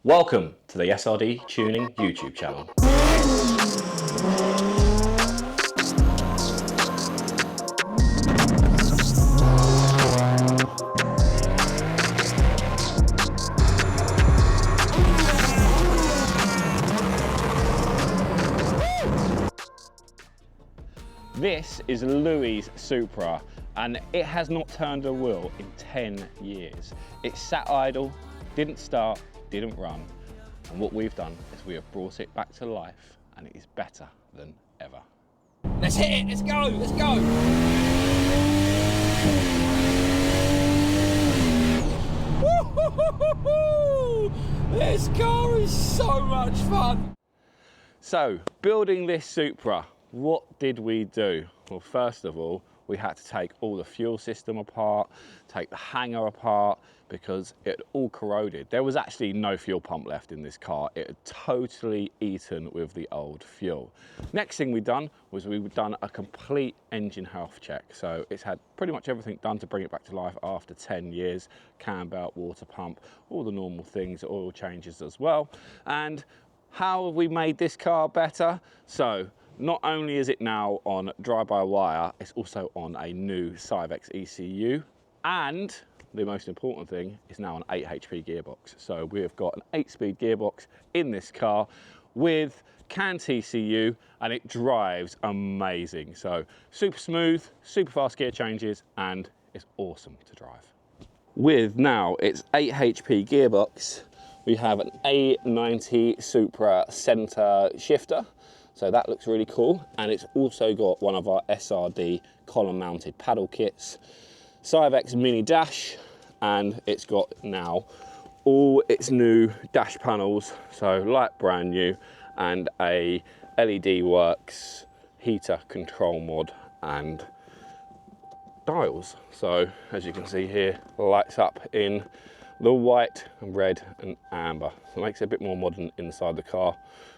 Welcome to the SRD Tuning YouTube channel. This is Louis' Supra and it has not turned a wheel in 10 years. It sat idle, didn't start, didn't run, and what we've done is we have brought it back to life and it is better than ever. Let's hit it, let's go, let's go! Woo-hoo-hoo-hoo-hoo! This car is so much fun! So, building this Supra, what did we do? Well, first of all, we had to take all the fuel system apart, take the hanger apart, because it had all corroded. There was actually no fuel pump left in this car. It had totally eaten with the old fuel. Next thing we'd done was we'd done a complete engine health check. So it's had pretty much everything done to bring it back to life after 10 years. Cam belt, water pump, all the normal things, oil changes as well. And how have we made this car better? So not only is it now on drive-by-wire, it's also on a new Cyvex ECU, and the most important thing is now an 8 HP gearbox. So we have got an 8-speed gearbox in this car with CAN TCU, and it drives amazing. So super smooth, super fast gear changes, and it's awesome to drive. With now its 8 HP gearbox, we have an A90 Supra center shifter. So that looks really cool. And it's also got one of our SRD column mounted paddle kits, Cyvex mini dash, and it's got now all its new dash panels. So like brand new, and a LED works heater control mod and dials. So as you can see here, lights up in the white and red and amber. So it makes it a bit more modern inside the car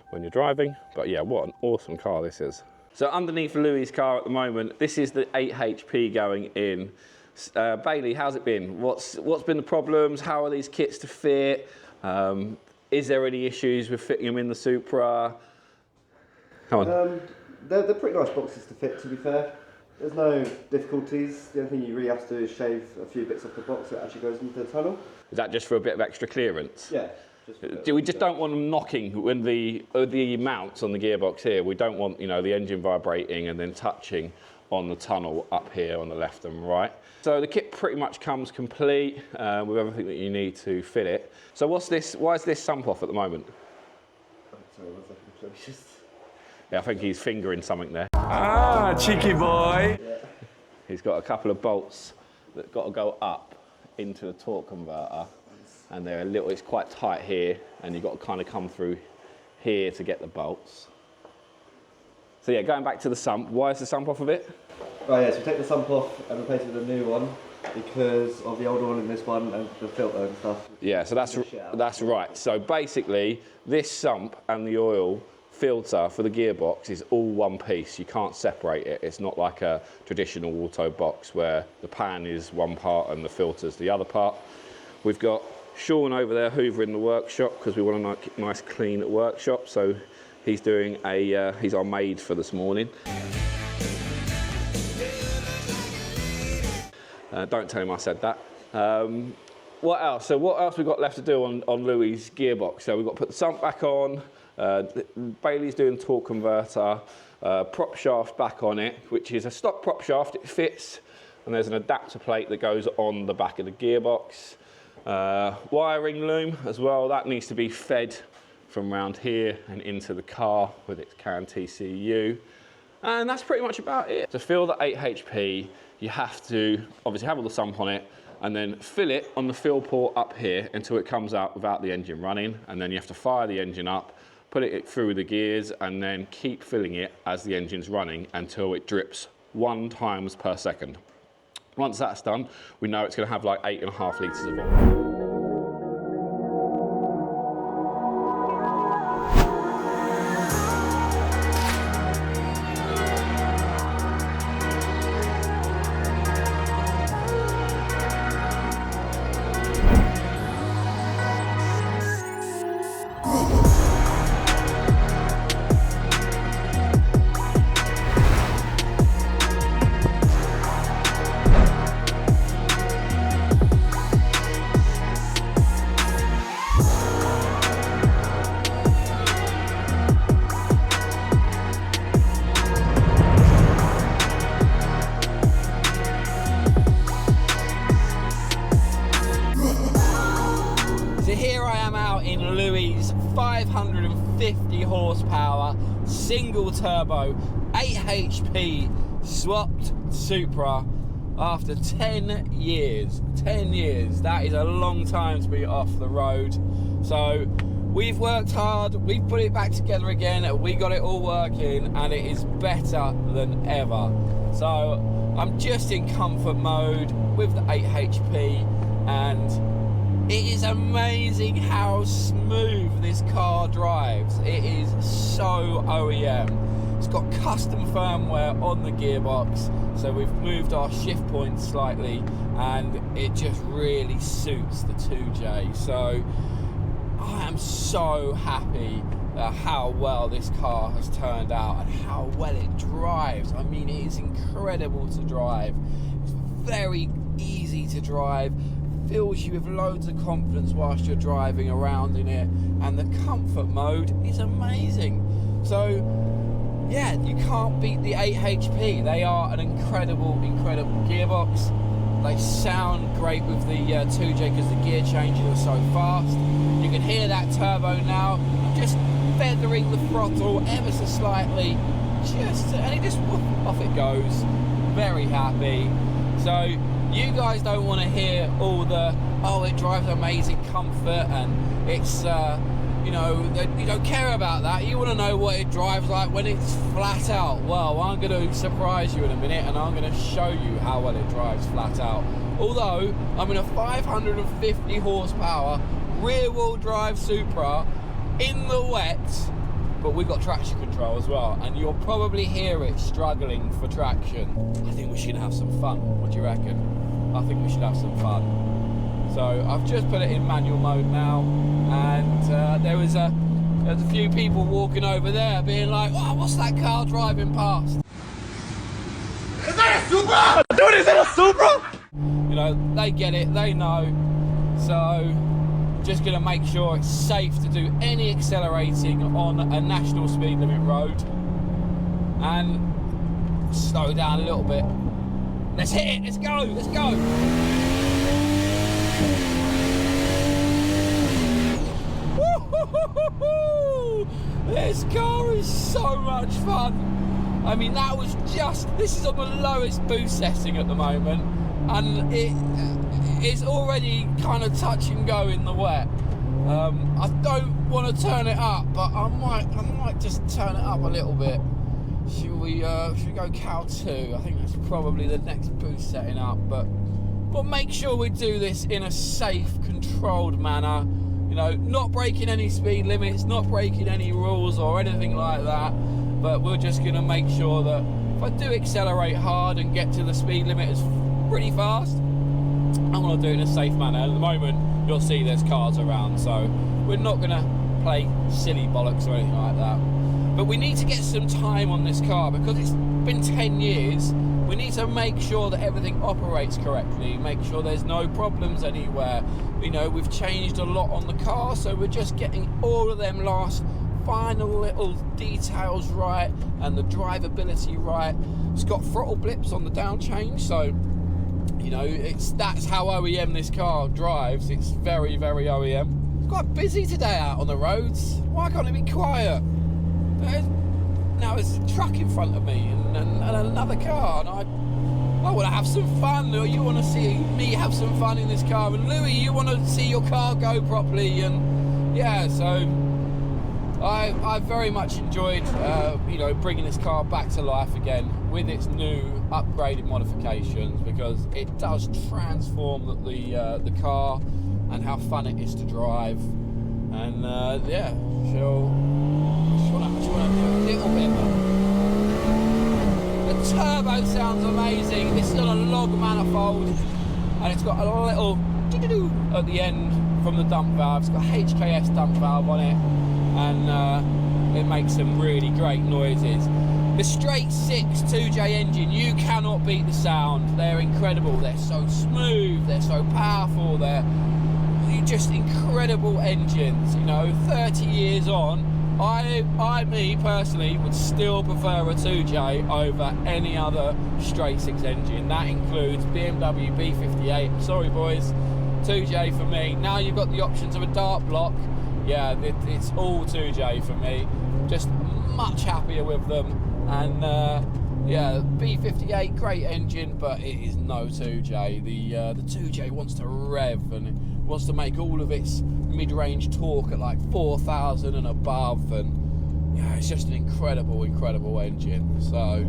when you're driving. But yeah, what an awesome car this is. So underneath Louis' car at the moment, this is the 8 HP going in. Bailey, how's it been? What's been the problems? How are these kits to fit? Is there any issues with fitting them in the Supra? Come on. They're pretty nice boxes to fit, to be fair. There's no difficulties. The only thing you really have to do is shave a few bits off the box that actually goes into the tunnel. Is that just for a bit of extra clearance? Yeah. We just don't want them knocking when the mounts on the gearbox here. We don't want, you know, the engine vibrating and then touching on the tunnel up here on the left and right. So the kit pretty much comes complete with everything that you need to fit it. So what's this? Why is this sump off at the moment? Sorry, 1 second. Yeah, I think he's fingering something there. Ah, cheeky boy! Yeah. He's got a couple of bolts that got to go up into the torque converter, and they're a little, it's quite tight here, and you've got to kind of come through here to get the bolts. So yeah, going back to the sump, why is the sump off of it? Right, yeah, so we take the sump off and replace it with a new one because of the older one in this one and the filter and stuff. Yeah, so that's right. So basically, this sump and the oil filter for the gearbox is all one piece. You can't separate it. It's not like a traditional auto box where the pan is one part and the filter's the other part. We've got Sean over there hoovering the workshop because we want a nice clean workshop. So he's doing he's our maid for this morning. Don't tell him I said that. What else? So what else we've got left to do on Louis' gearbox? So we've got to put the sump back on. Bailey's doing torque converter, prop shaft back on it, which is a stock prop shaft. It fits, and there's an adapter plate that goes on the back of the gearbox. Wiring loom as well, that needs to be fed from around here and into the car with its CAN TCU. And that's pretty much about it. To fill the 8 HP, you have to obviously have all the sump on it and then fill it on the fill port up here until it comes out without the engine running. And then you have to fire the engine up, put it through the gears, and then keep filling it as the engine's running until it drips 1 times per second. Once that's done, we know it's going to have like 8.5 litres of oil. So here I am out in Louis' 550 horsepower, single turbo, 8 HP, swapped Supra after 10 years. 10 years, that is a long time to be off the road. So we've worked hard, we've put it back together again, we got it all working, and it is better than ever. So I'm just in comfort mode with the 8 HP, and it is amazing how smooth this car drives. It is so OEM. It's got custom firmware on the gearbox, so we've moved our shift points slightly, and it just really suits the 2J. So I am so happy how well this car has turned out and how well it drives. I mean, it is incredible to drive. It's very easy to drive. Fills you with loads of confidence whilst you're driving around in it, and the comfort mode is amazing. So yeah, you can't beat the 8 HP. They are an incredible gearbox. They sound great with the 2J because the gear changes are so fast. You can hear that turbo now. I'm just feathering the throttle ever so slightly, and it just whoop, off it goes. Very happy. So you guys don't want to hear all the, oh, it drives amazing comfort and it's, you don't care about that. You want to know what it drives like when it's flat out. Well, I'm going to surprise you in a minute, and I'm going to show you how well it drives flat out. Although, I'm in a 550 horsepower rear-wheel drive Supra in the wet, but we've got traction control as well, and you'll probably hear it struggling for traction. I think we should have some fun. What do you reckon? I think we should have some fun. So I've just put it in manual mode now, and there's a few people walking over there being like, "Wow, what's that car driving past?" Is that a Supra? Dude, is that a Supra? You know, they get it, they know. So just gonna make sure it's safe to do any accelerating on a national speed limit road, and slow down a little bit. Let's hit it, let's go, let's go. Woo-hoo-hoo-hoo-hoo! This car is so much fun. I mean, this is on the lowest boost setting at the moment, and it's already kind of touch and go in the wet. I don't want to turn it up, but I might just turn it up a little bit. Should we go Cal 2? I think that's probably the next boost setting up, but we'll make sure we do this in a safe, controlled manner. You know, not breaking any speed limits, not breaking any rules or anything like that, but we're just going to make sure that if I do accelerate hard and get to the speed limit pretty fast, I'm going to do it in a safe manner. At the moment, you'll see there's cars around, so we're not going to play silly bollocks or anything like that. But we need to get some time on this car because it's been 10 years. We need to make sure that everything operates correctly, make sure there's no problems anywhere. You know, we've changed a lot on the car, so we're just getting all of them last final little details right and the drivability right. It's got throttle blips on the down change, so you know, that's how OEM this car drives. It's very, very OEM. It's quite busy today out on the roads. Why can't it be quiet? Now there's a truck in front of me and another car, and I want to have some fun. You want to see me have some fun in this car, and Louis, you want to see your car go properly, and yeah, so I very much enjoyed you know, bringing this car back to life again with its new upgraded modifications, because it does transform the car and how fun it is to drive. And yeah, just want to do a little bit of the turbo sounds amazing. This is on a log manifold, and it's got a little doo-doo-doo at the end from the dump valve. It's got HKS dump valve on it, and it makes some really great noises. The straight 6 2J engine, you cannot beat the sound. They're incredible. They're so smooth, they're so powerful, they're just incredible engines. You know, 30 years on, me personally would still prefer a 2J over any other straight 6 engine. That includes BMW B58. I'm sorry boys, 2J for me. Now you've got the options of a dart block. Yeah, it's all 2J for me. Just much happier with them. And yeah, B58, great engine, but it is no 2J. The 2J wants to rev and it wants to make all of its mid-range torque at like 4,000 and above, and yeah, it's just an incredible engine. So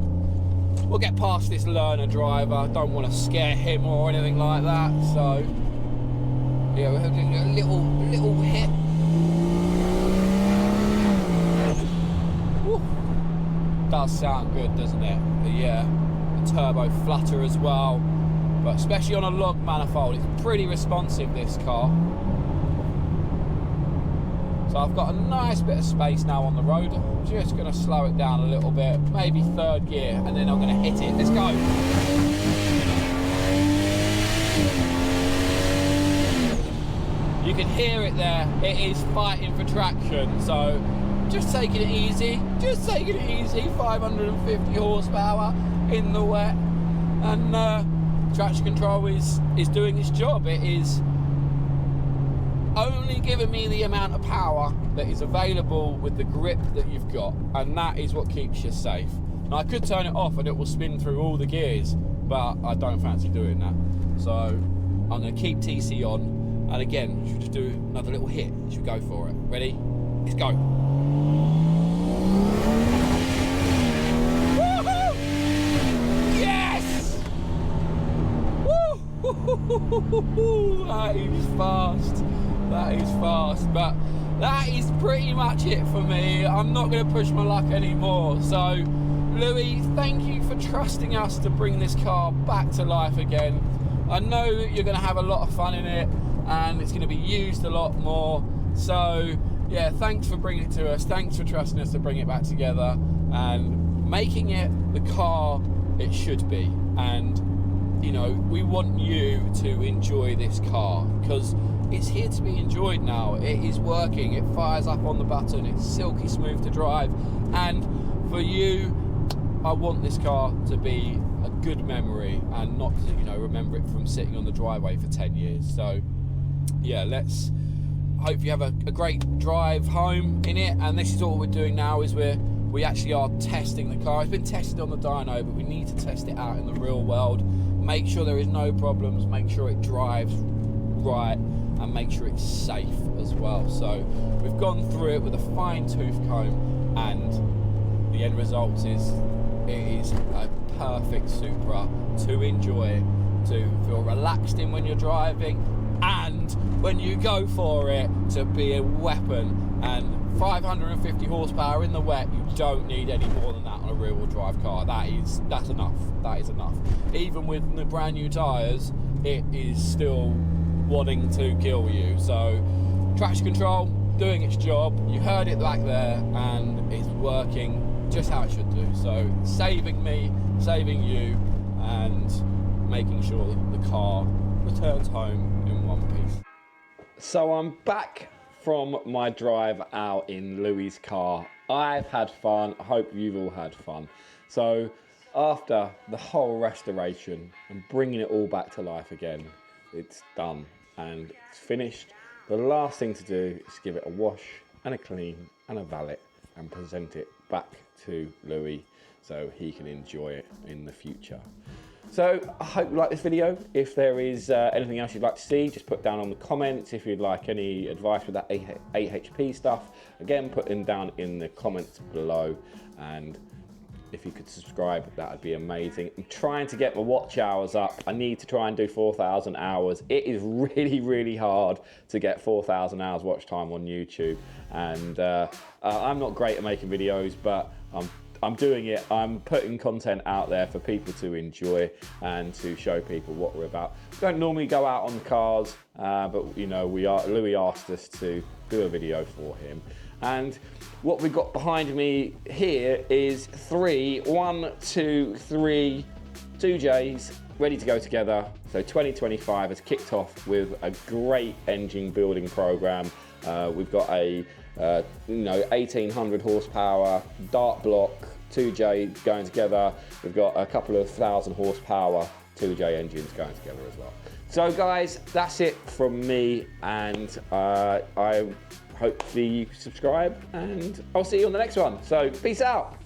we'll get past this learner driver. Don't want to scare him or anything like that. So yeah, we're having a little hit. Woo. Does sound good, doesn't it? Yeah, the turbo flutter as well, but especially on a log manifold, it's pretty responsive, this car. So I've got a nice bit of space now on the road. I'm just going to slow it down a little bit, maybe 3rd gear, and then I'm going to hit it. Let's go. You can hear it there. It is fighting for traction. So just taking it easy. 550 horsepower in the wet, and traction control is doing its job. It is only giving me the amount of power that is available with the grip that you've got, and that is what keeps you safe. Now I could turn it off and it will spin through all the gears, but I don't fancy doing that. So I'm going to keep TC on, and again, should we just do another little hit? Should we go for it? Ready? Let's go. Woohoo! Yes! Woo! That is fast. That is fast, but that is pretty much it for me. I'm not going to push my luck anymore. So, Louis, thank you for trusting us to bring this car back to life again. I know you're going to have a lot of fun in it, and it's going to be used a lot more. So, yeah, thanks for bringing it to us. Thanks for trusting us to bring it back together and making it the car it should be. And, you know, we want you to enjoy this car because it's here to be enjoyed now. It is working, it fires up on the button, it's silky smooth to drive, and for you, I want this car to be a good memory and not to, you know, remember it from sitting on the driveway for 10 years. So yeah, let's hope you have a great drive home in it. And this is all we're doing now, is we actually are testing the car. It's been tested on the dyno, but we need to test it out in the real world, make sure there is no problems, make sure it drives right, and make sure it's safe as well. So we've gone through it with a fine-tooth comb, and the end result is it is a perfect Supra to enjoy, to feel relaxed in when you're driving, and when you go for it, to be a weapon. And 550 horsepower in the wet, you don't need any more than that on a rear-wheel drive car. That's enough. That is enough. Even with the brand new tyres, it is still wanting to kill you. So traction control doing its job. You heard it back there, and it's working just how it should do. So saving me, saving you, and making sure that the car returns home in one piece. So I'm back from my drive out in Louis' car. I've had fun. I hope you've all had fun. So after the whole restoration and bringing it all back to life again, it's done and it's finished. The last thing to do is give it a wash and a clean and a valet and present it back to Louis so he can enjoy it in the future. So I hope you like this video. If there is anything else you'd like to see, just put down on the comments. If you'd like any advice with that AHP stuff, again, put them down in the comments below. And if you could subscribe, that would be amazing. I'm trying to get my watch hours up. I need to try and do 4,000 hours. It is really, really hard to get 4,000 hours watch time on YouTube. And I'm not great at making videos, but I'm doing it. I'm putting content out there for people to enjoy and to show people what we're about. We don't normally go out on the cars, but you know, Louis asked us to do a video for him. And what we've got behind me here is 3 2Js ready to go together. So 2025 has kicked off with a great engine building program. We've got a 1800 horsepower dart block 2J going together. We've got a couple of 1000 horsepower 2J engines going together as well. So guys, that's it from me, and I hopefully you subscribe, and I'll see you on the next one. So peace out.